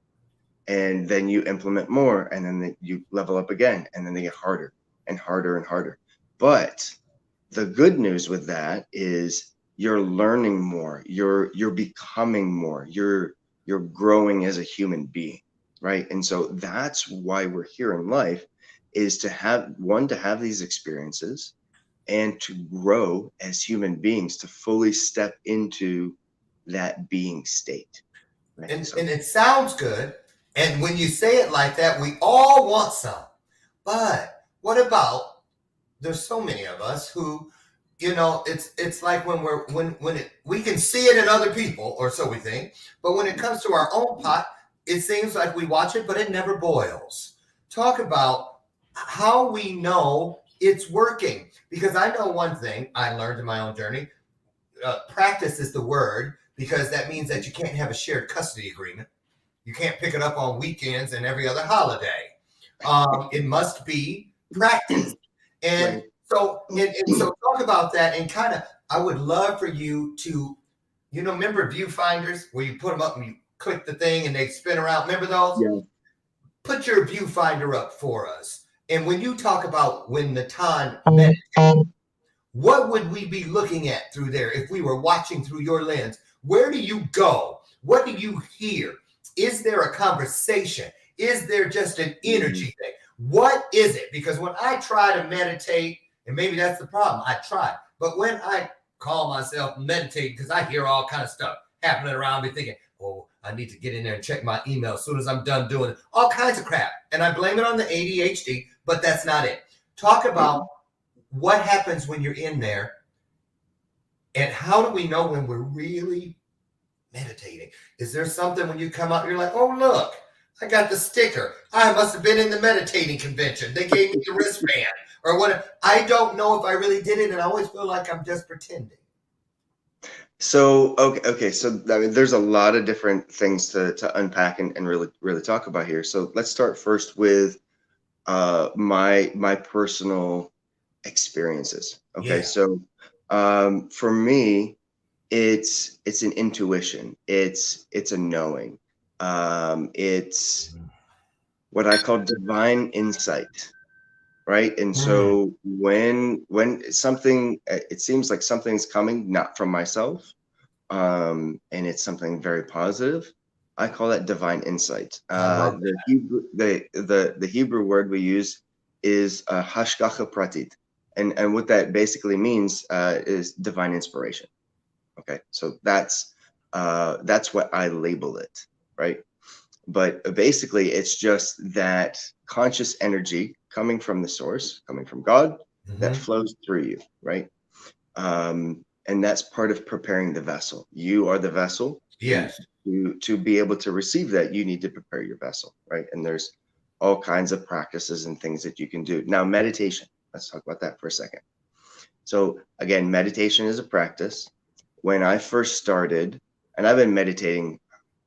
And then you implement more, and then you level up again, and then they get harder and harder and harder. But the good news with that is you're learning more, you're becoming more, you're growing as a human being, right? And so that's why we're here in life, is to have these experiences and to grow as human beings, to fully step into that being state. Right? And it sounds good. And when you say it like that, we all want some. But what about, there's so many of us who, you know, it's like we can see it in other people, or so we think, but when it comes to our own pot, it seems like we watch it, but it never boils. Talk about how we know it's working. Because I know one thing I learned in my own journey, practice is the word, because that means that you can't have a shared custody agreement. You can't pick it up on weekends and every other holiday. It must be practice. And Right. so talk about that, and kind of, I would love for you to, you know, remember viewfinders where you put them up and you click the thing and they spin around? Remember those? Yeah. Put your viewfinder up for us. And when you talk about when NATAN meditates, what would we be looking at through there if we were watching through your lens? Where do you go? What do you hear? Is there a conversation? Is there just an energy thing? What is it? Because when I try to meditate, and maybe that's the problem, I try, but when I call myself meditating, because I hear all kind of stuff happening around me, thinking, oh, I need to get in there and check my email as soon as I'm done doing it. All kinds of crap. And I blame it on the ADHD, but that's not it. Talk about what happens when you're in there, and how do we know when we're really meditating? Is there something when you come out, you're like, oh, look, I got the sticker. I must have been in the meditating convention. They gave me the wristband or whatever. I don't know if I really did it, and I always feel like I'm just pretending. So, okay. So, I mean, there's a lot of different things to unpack and really talk about here. So let's start first with my personal experiences. Okay. Yeah. So for me, it's an intuition. It's a knowing. It's what I call divine insight. Right. And so when something, it seems like something's coming, not from myself, and it's something very positive, I call that divine insight. The Hebrew word we use is hashgacha pratit, and what that basically means is divine inspiration. Okay, so that's what I label it, right? But basically, it's just that conscious energy coming from the source, coming from God, that flows through you, right? And that's part of preparing the vessel. You are the vessel. Yes. To be able to receive that, you need to prepare your vessel, right? And there's all kinds of practices and things that you can do. Now, meditation, let's talk about that for a second. So again, meditation is a practice. When I first started, and I've been meditating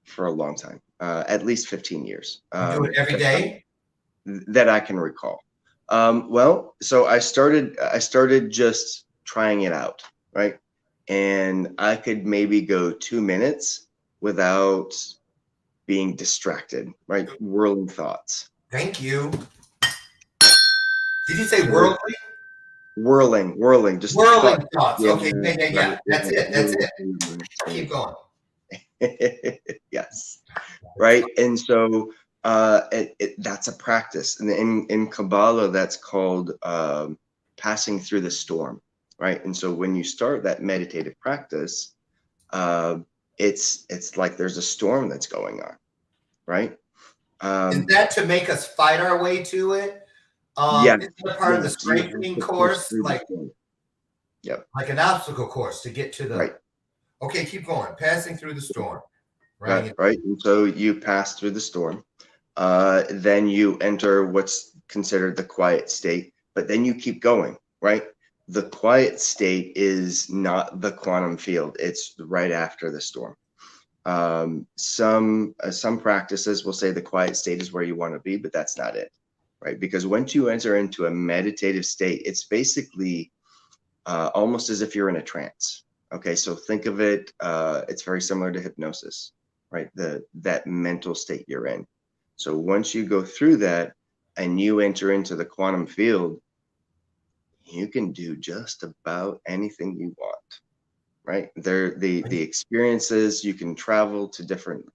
for a long time, at least 15 years. You do it every day? That I can recall. Well, so I started just trying it out, right? And I could maybe go 2 minutes without being distracted, right? Whirling thoughts. Thank you. Did you say worldly? Whirling, just Whirling thoughts. Yeah, Okay, yeah. That's it. Keep going. Yes, right. And so that's a practice, and in Kabbalah that's called passing through the storm, right? And so when you start that meditative practice, it's like there's a storm that's going on, right? Is that to make us fight our way to it? Yeah, it's a part of the strengthening course, like yep, like an obstacle course to get to the right. Okay, keep going. Passing through the storm. Right. Right. And so you pass through the storm. Then you enter what's considered the quiet state, but then you keep going, right? The quiet state is not the quantum field. It's right after the storm. Some practices will say the quiet state is where you want to be, but that's not it, right? Because once you enter into a meditative state, it's basically almost as if you're in a trance. Okay, so think of it, it's very similar to hypnosis, right? That mental state you're in. So once you go through that and you enter into the quantum field, you can do just about anything you want, right? The experiences, you can travel to different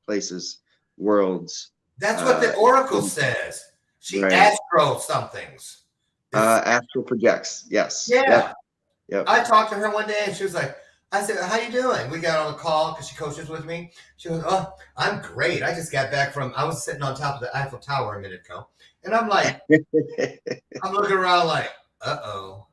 places, worlds. That's what the Oracle says. She Right. astro somethings. Astral projects, yes. Yeah. Yep. I talked to her one day and she was like, I said, how you doing? We got on the call because she coaches with me. She goes, oh, I'm great. I just got back I was sitting on top of the Eiffel Tower a minute ago. And I'm like, I'm looking around like, uh-oh.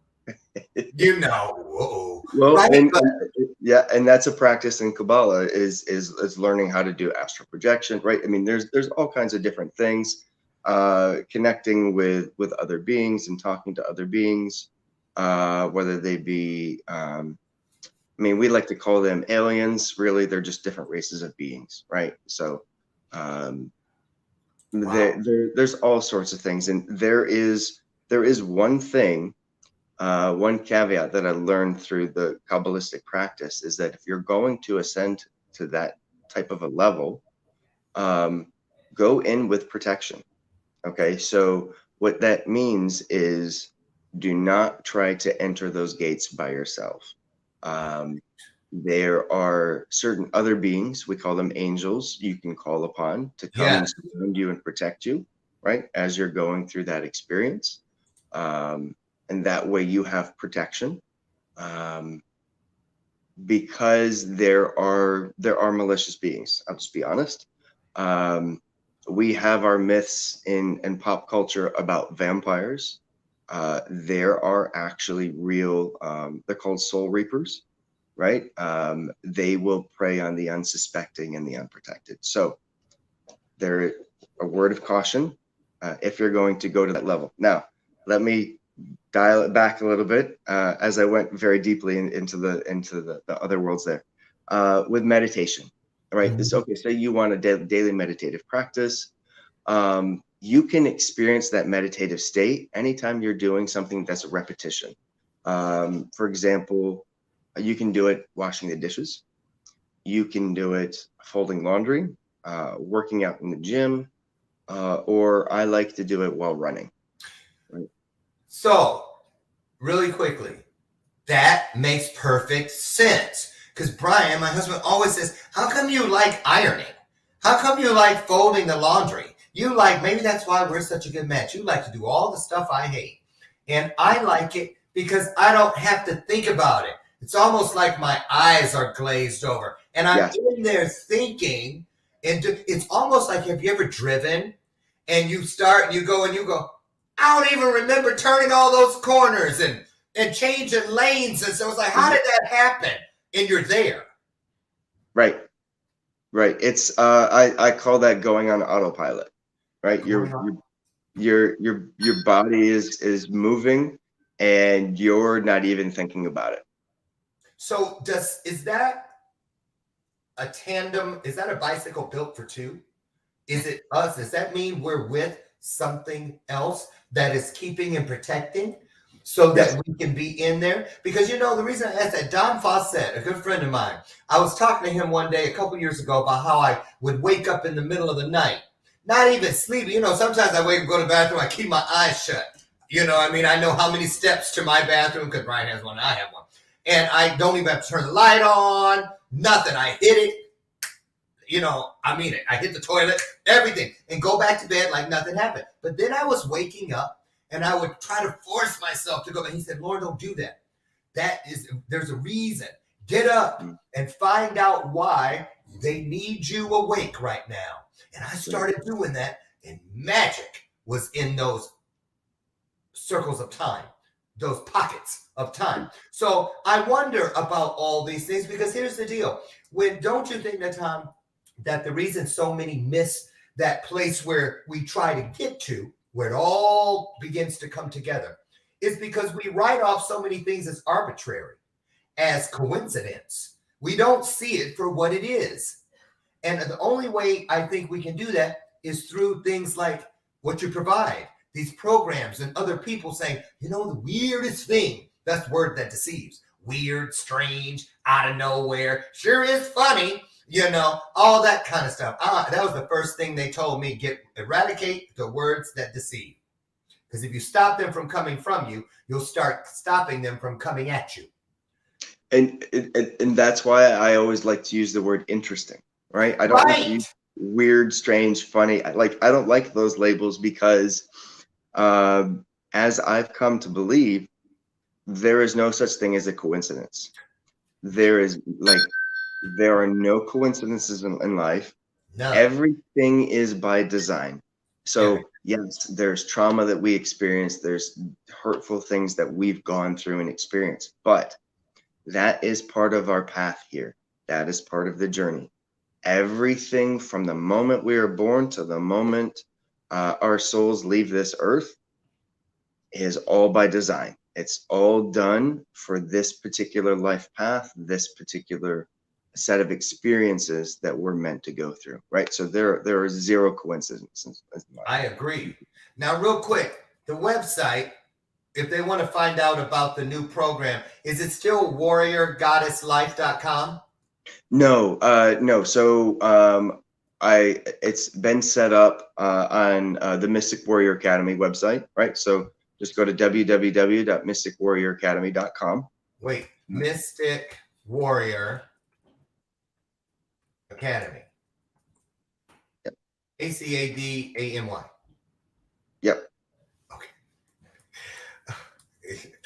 You know, whoa. Well, right? and that's a practice in Kabbalah is learning how to do astral projection, right? I mean, there's all kinds of different things, connecting with other beings and talking to other beings, whether they be, I mean, we like to call them aliens. Really, they're just different races of beings, right? So there's all sorts of things, and there is one thing. One caveat that I learned through the Kabbalistic practice is that if you're going to ascend to that type of a level, go in with protection. Okay, so what that means is do not try to enter those gates by yourself. There are certain other beings, we call them angels, you can call upon to come and surround you and protect you, right, as you're going through that experience. And that way you have protection, because there are malicious beings. I'll just be honest. We have our myths in pop culture about vampires. There are actually real, they're called soul reapers, right? They will prey on the unsuspecting and the unprotected. So there, a word of caution, if you're going to go to that level. Now, let me dial it back a little bit, as I went very deeply into the other worlds there, with meditation, right? Okay, so you want a daily meditative practice. You can experience that meditative state anytime you're doing something that's a repetition. For example, you can do it washing the dishes. You can do it folding laundry, working out in the gym, or I like to do it while running. Right? So, really quickly, that makes perfect sense. Because Brian, my husband, always says, how come you like ironing? How come you like folding the laundry? You like, maybe that's why we're such a good match. You like to do all the stuff I hate. And I like it because I don't have to think about it. It's almost like my eyes are glazed over. And I'm in there thinking, and it's almost like, have you ever driven and you go, I don't even remember turning all those corners and changing lanes. And so it's like, how did that happen? And you're there. Right. It's I call that going on autopilot. Right. Your body is moving and you're not even thinking about it. So is that a tandem? Is that a bicycle built for two? Is it us? Does that mean we're with something else that is keeping and protecting so that we can be in there? Because, you know, the reason I asked that, Don Fawcett, a good friend of mine, I was talking to him one day a couple years ago about how I would wake up in the middle of the night, not even sleeping. You know, sometimes I wake up, go to the bathroom, I keep my eyes shut. You know, I mean, I know how many steps to my bathroom because Brian has one and I have one. And I don't even have to turn the light on, nothing. I hit it. You know, I mean it. I hit the toilet, everything, and go back to bed like nothing happened. But then I was waking up and I would try to force myself to go back. He said, Lord, don't do that. There's a reason. Get up and find out why they need you awake right now. And I started doing that, and magic was in those circles of time, those pockets of time. So I wonder about all these things, because here's the deal. Don't you think, NATAN, that the reason so many miss that place where we try to get to, where it all begins to come together, is because we write off so many things as arbitrary, as coincidence. We don't see it for what it is. And the only way I think we can do that is through things like what you provide, these programs and other people saying, you know, the weirdest thing, that's word that deceives. Weird, strange, out of nowhere, sure is funny, you know, all that kind of stuff. That was the first thing they told me, eradicate the words that deceive. Because if you stop them from coming from you, you'll start stopping them from coming at you. And that's why I always like to use the word interesting, right? I don't like to use weird, strange, funny. I don't like those labels because as I've come to believe, there is no such thing as a coincidence. There are no coincidences in life. No. Everything is by design. So yes, there's trauma that we experience. There's hurtful things that we've gone through and experienced, but that is part of our path here. That is part of the journey. Everything from the moment we are born to the moment our souls leave this earth is all by design. It's all done for this particular life path, this particular set of experiences that we're meant to go through, right? So there are zero coincidences. I agree. Now, real quick, the website, if they want to find out about the new program, is it still warriorgoddesslife.com? No, no. So it's been set up on the Mystic Warrior Academy website, right? So just go to www.mysticwarrioracademy.com. Wait, Mystic Warrior Academy. Yep. ACADAMY. Yep. Okay.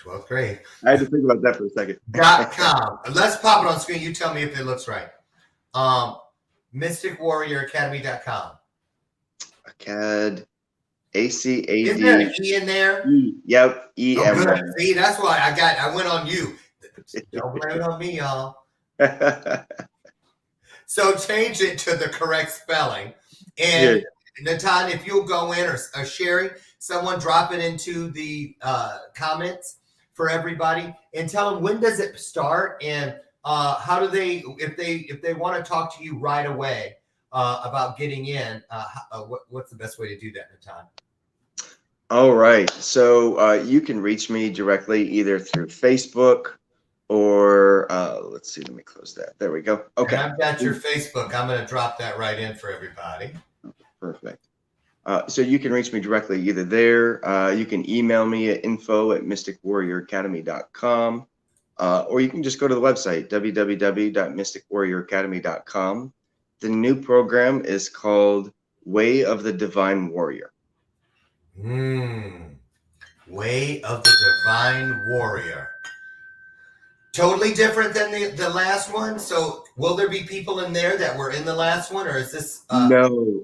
12th grade. I had to think about that for a second. .com. Let's pop it on screen. You tell me if it looks right. MysticWarriorAcademy.com. ACAD. Is there an E in there? Yep. EM. Oh, see, that's why I went on you. Don't blame it on me, y'all. So change it to the correct spelling. And NATAN, if you'll go in, or Sherry, someone drop it into the comments for everybody and tell them, when does it start, and how do they, if they want to talk to you right away about getting in, what's the best way to do that, NATAN? All right. So you can reach me directly either through Facebook or let's see, let me close that. There we go. Okay. And I've got your Facebook. I'm going to drop that right in for everybody. Perfect. So you can reach me directly either there. You can email me at info@mysticwarrioracademy.com, or you can just go to the website, www.mysticwarrioracademy.com. The new program is called Way of the Divine Warrior. Way of the Divine Warrior. Totally different than the last one. So will there be people in there that were in the last one, or is this No.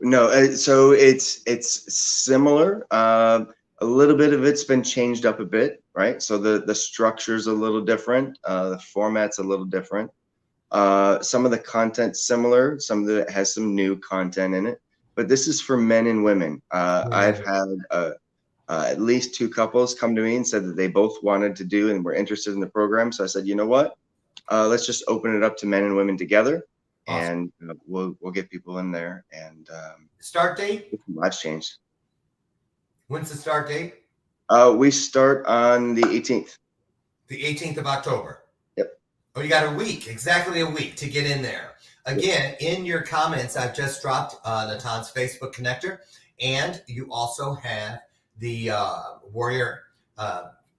So it's similar. A little bit of it's been changed up a bit, right? So the structure's a little different, the format's a little different. Some of the content's similar, some of it has some new content in it, but this is for men and women. I've had at least 2 couples come to me and said that they both wanted to do and were interested in the program. So I said, you know what? Let's just open it up to men and women together. Awesome. And we'll get people in there. And start date? Life's changed. When's the start date? We start on the 18th. The 18th of October. Yep. Oh, you got a week, exactly a week to get in there. Again, in your comments, I've just dropped NATAN's Facebook connector, and you also have the Warrior,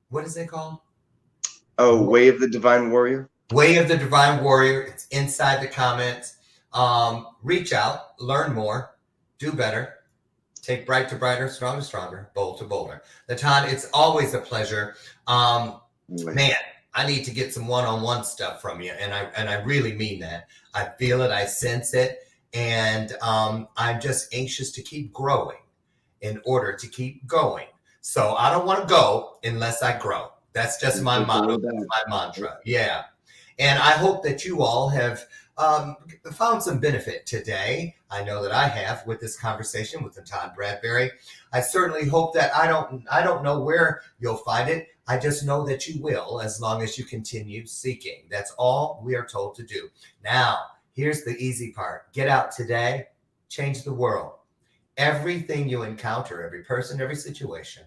what is it called? Oh, Way of the Divine Warrior. Way of the Divine Warrior. It's inside the comments. Reach out, learn more, do better, take bright to brighter, strong to stronger, bold to bolder. NATAN, it's always a pleasure. Man, I need to get some one-on-one stuff from you, and I really mean that. I feel it, I sense it, and I'm just anxious to keep growing in order to keep going. So I don't want to go unless I grow. That's just my motto. That's my mantra. Yeah. And I hope that you all have found some benefit today. I know that I have with this conversation with NATAN Bradbury. I certainly hope that I don't know where you'll find it. I just know that you will, as long as you continue seeking. That's all we are told to do. Now, here's the easy part. Get out today, change the world. Everything you encounter, every person, every situation,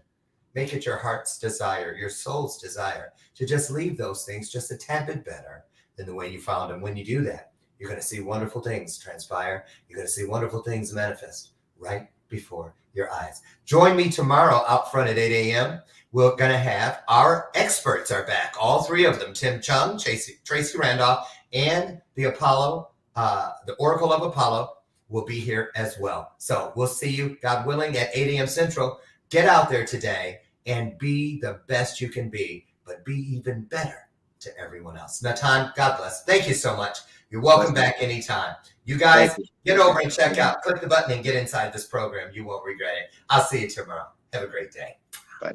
make it your heart's desire, your soul's desire to just leave those things just a tad bit better than the way you found them. When you do that, you're going to see wonderful things transpire. You're going to see wonderful things manifest right before your eyes. Join me tomorrow out front at 8 a.m. We're going to have our experts are back, all three of them, Tim Chung, Tracy Randolph, and the Oracle of Apollo will be here as well. So we'll see you, God willing, at 8 a.m. Central. Get out there today and be the best you can be, but be even better to everyone else. NATAN, God bless. Thank you so much. You're welcome back anytime. You guys, get over and check out. Click the button and get inside this program. You won't regret it. I'll see you tomorrow. Have a great day. Bye.